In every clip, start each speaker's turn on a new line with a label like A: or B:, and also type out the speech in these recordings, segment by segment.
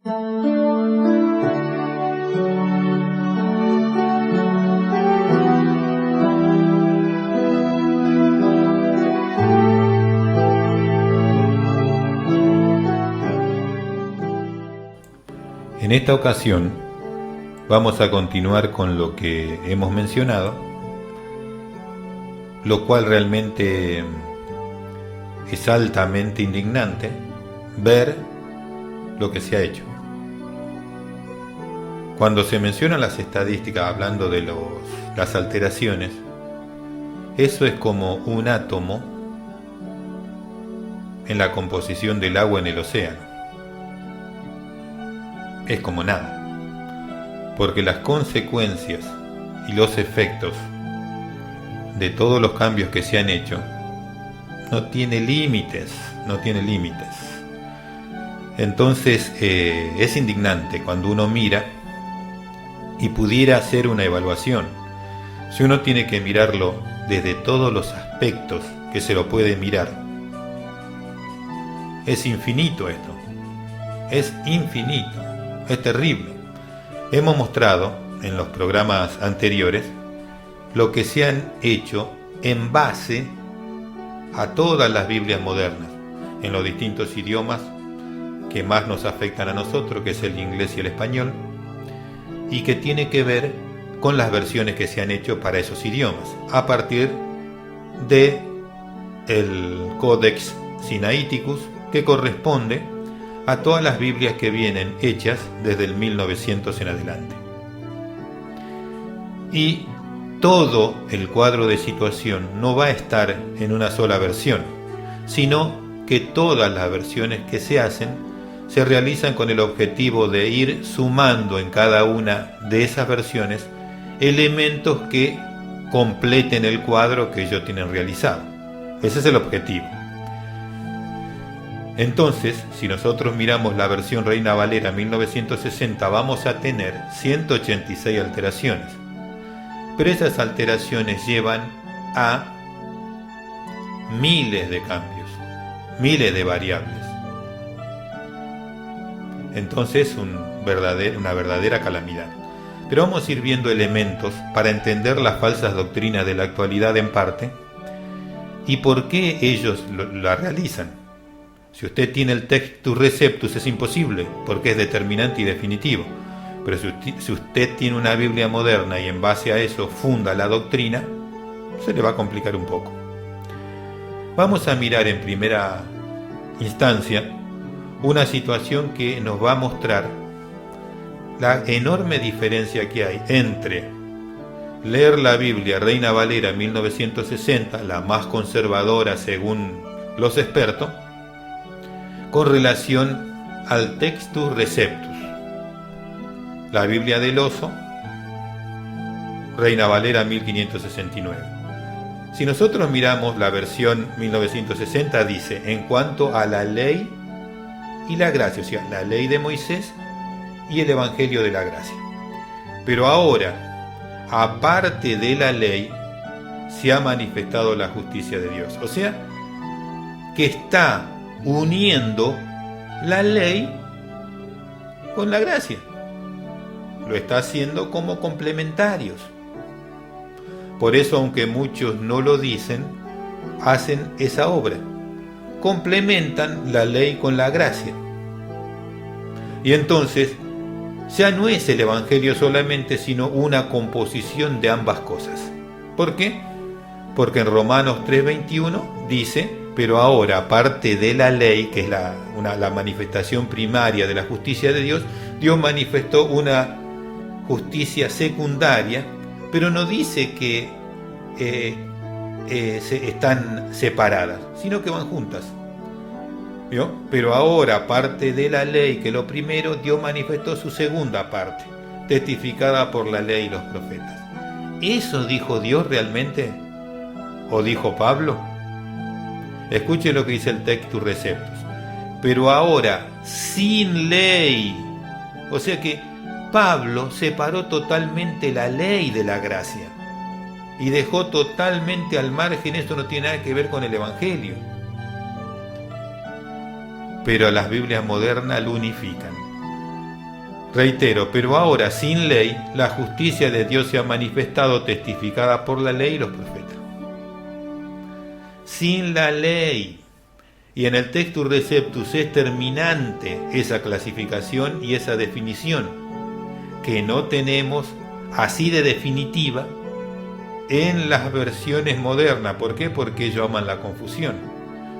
A: En esta ocasión vamos a continuar con lo que hemos mencionado, lo cual realmente es altamente indignante ver lo que se ha hecho. Cuando se mencionan las estadísticas hablando de las alteraciones, eso es como un átomo en la composición del agua en el océano. Es como nada, porque las consecuencias y los efectos de todos los cambios que se han hecho no tiene límites. Entonces es indignante cuando uno mira y pudiera hacer una evaluación. Si uno tiene que mirarlo desde todos los aspectos que se lo puede mirar, es infinito esto, es infinito. Es terrible. Hemos mostrado en los programas anteriores lo que se han hecho en base a todas las Biblias modernas, en los distintos idiomas que más nos afectan a nosotros, que es el inglés y el español, y que tiene que ver con las versiones que se han hecho para esos idiomas, a partir de el Codex Sinaiticus, que corresponde a todas las Biblias que vienen hechas desde el 1900 en adelante. Y todo el cuadro de situación no va a estar en una sola versión, sino que todas las versiones que se hacen se realizan con el objetivo de ir sumando en cada una de esas versiones elementos que completen el cuadro que ellos tienen realizado. Ese es el objetivo. Entonces, si nosotros miramos la versión Reina Valera 1960, vamos a tener 186 alteraciones. Pero esas alteraciones llevan a miles de cambios, miles de variables. Entonces, una verdadera calamidad. Pero vamos a ir viendo elementos para entender las falsas doctrinas de la actualidad en parte y por qué ellos la realizan. Si usted tiene el Textus Receptus es imposible, porque es determinante y definitivo. Pero si usted tiene una Biblia moderna y en base a eso funda la doctrina, se le va a complicar un poco. Vamos a mirar en primera instancia una situación que nos va a mostrar la enorme diferencia que hay entre leer la Biblia Reina Valera 1960, la más conservadora según los expertos, con relación al Textus Receptus, la Biblia del Oso, Reina Valera 1569. Si nosotros miramos la versión 1960, dice, en cuanto a la ley y la gracia, o sea, la ley de Moisés y el Evangelio de la gracia. Pero ahora, aparte de la ley, se ha manifestado la justicia de Dios. O sea, que está uniendo la ley con la gracia. Lo está haciendo como complementarios. Por eso, aunque muchos no lo dicen, hacen esa obra. Complementan la ley con la gracia. Y entonces, ya no es el Evangelio solamente, sino una composición de ambas cosas. ¿Por qué? Porque en Romanos 3:21 dice, pero ahora, aparte de la ley, que es la manifestación primaria de la justicia de Dios, Dios manifestó una justicia secundaria, pero no dice que están separadas, sino que van juntas. ¿Vio? Pero ahora, aparte de la ley, que lo primero, Dios manifestó su segunda parte, testificada por la ley y los profetas. ¿Eso dijo Dios realmente? ¿O dijo Pablo? Escuche lo que dice el Textus Receptus. Pero ahora, sin ley. O sea que Pablo separó totalmente la ley de la gracia y dejó totalmente al margen, esto no tiene nada que ver con el Evangelio. Pero las Biblias modernas lo unifican. Reitero, pero ahora sin ley, la justicia de Dios se ha manifestado, testificada por la ley y los profetas. Sin la ley. Y en el Textus Receptus es terminante esa clasificación y esa definición, que no tenemos así de definitiva en las versiones modernas. ¿Por qué? Porque ellos aman la confusión.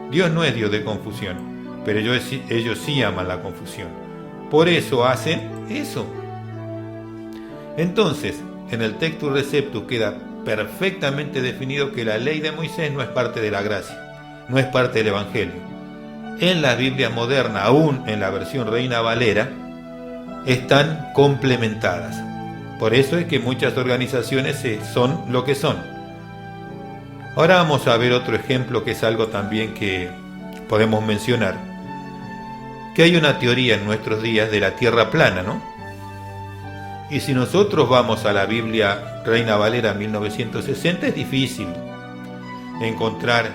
A: Dios no es Dios de confusión, pero ellos sí aman la confusión. Por eso hacen eso. Entonces, en el Textus Receptus queda perfectamente definido que la ley de Moisés no es parte de la gracia, no es parte del Evangelio. En la Biblia moderna, aún en la versión Reina Valera, están complementadas. Por eso es que muchas organizaciones son lo que son. Ahora vamos a ver otro ejemplo que es algo también que podemos mencionar. Que hay una teoría en nuestros días de la tierra plana, ¿no? Y si nosotros vamos a la Biblia Reina Valera 1960, es difícil encontrar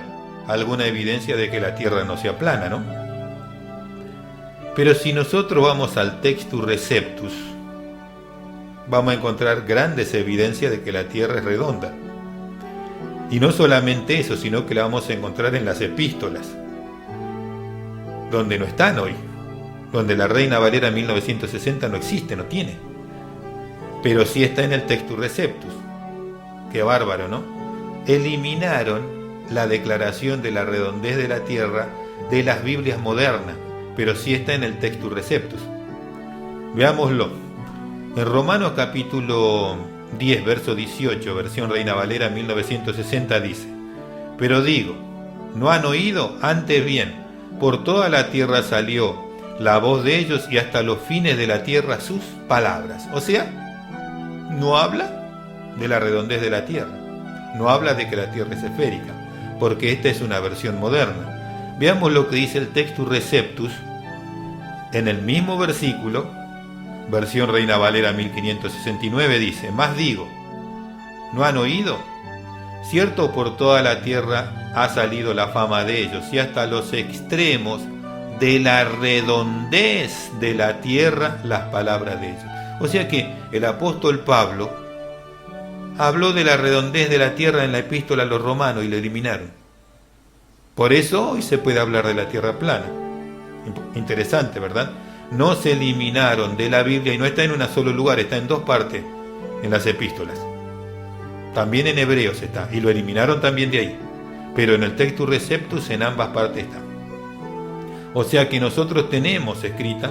A: alguna evidencia de que la tierra no sea plana, ¿no? Pero si nosotros vamos al Textus Receptus, vamos a encontrar grandes evidencias de que la tierra es redonda. Y no solamente eso, sino que la vamos a encontrar en las epístolas, donde no están hoy, donde la Reina Valera 1960 no existe, no tiene. Pero sí está en el Textus Receptus. Qué bárbaro, ¿no? Eliminaron la declaración de la redondez de la tierra de las Biblias modernas, pero sí está en el Textus Receptus. Veámoslo. En Romanos capítulo 10, verso 18, versión Reina Valera 1960 dice: pero digo, ¿no han oído? Antes bien, por toda la tierra salió la voz de ellos y hasta los fines de la tierra sus palabras. O sea, no habla de la redondez de la tierra, no habla de que la tierra es esférica, porque esta es una versión moderna. Veamos lo que dice el Textus Receptus en el mismo versículo, versión Reina Valera 1569, dice: más digo, ¿no han oído? Cierto, por toda la tierra ha salido la fama de ellos, y hasta los extremos de la redondez de la tierra las palabras de ellos. O sea que el apóstol Pablo habló de la redondez de la tierra en la epístola a los romanos y la eliminaron. Por eso hoy se puede hablar de la tierra plana. Interesante, ¿verdad? No se eliminaron de la Biblia y no está en un solo lugar, está en dos partes en las epístolas. También en Hebreos está, y lo eliminaron también de ahí. Pero en el Textus Receptus en ambas partes está. O sea que nosotros tenemos escrita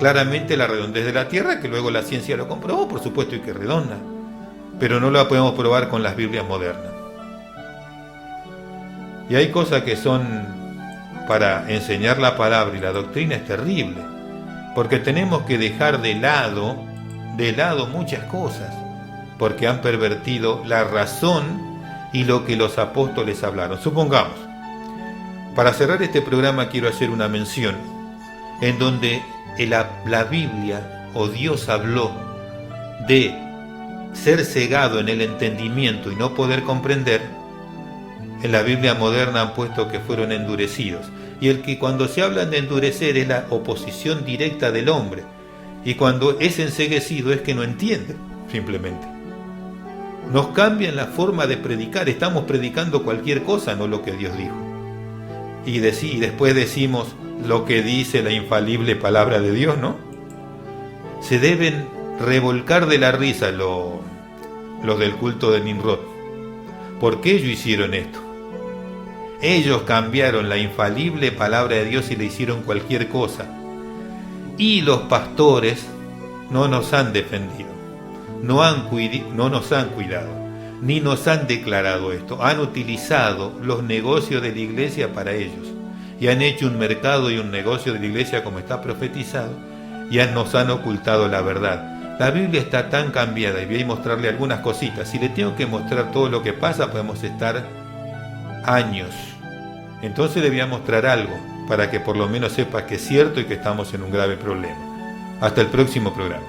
A: claramente la redondez de la tierra, que luego la ciencia lo comprobó, por supuesto, y que es redonda. Pero no la podemos probar con las Biblias modernas. Y hay cosas que son para enseñar la palabra y la doctrina es terrible, porque tenemos que dejar de lado muchas cosas, porque han pervertido la razón y lo que los apóstoles hablaron. Supongamos, para cerrar este programa quiero hacer una mención en donde la Biblia o Dios habló de ser cegado en el entendimiento y no poder comprender. En la Biblia moderna han puesto que fueron endurecidos. Y el que cuando se habla de endurecer es la oposición directa del hombre. Y cuando es enceguecido es que no entiende, simplemente. Nos cambian la forma de predicar. Estamos predicando cualquier cosa, no lo que Dios dijo. Y después decimos lo que dice la infalible palabra de Dios, ¿no? Se deben revolcar de la risa los del culto de Nimrod. ¿Por qué ellos hicieron esto? Ellos cambiaron la infalible palabra de Dios y le hicieron cualquier cosa. Y los pastores no nos han defendido, no nos han cuidado, ni nos han declarado esto. Han utilizado los negocios de la iglesia para ellos. Y han hecho un mercado y un negocio de la iglesia como está profetizado. Y nos han ocultado la verdad. La Biblia está tan cambiada y voy a mostrarle algunas cositas. Si le tengo que mostrar todo lo que pasa, podemos estar años. Entonces le voy a mostrar algo para que por lo menos sepa que es cierto y que estamos en un grave problema. Hasta el próximo programa.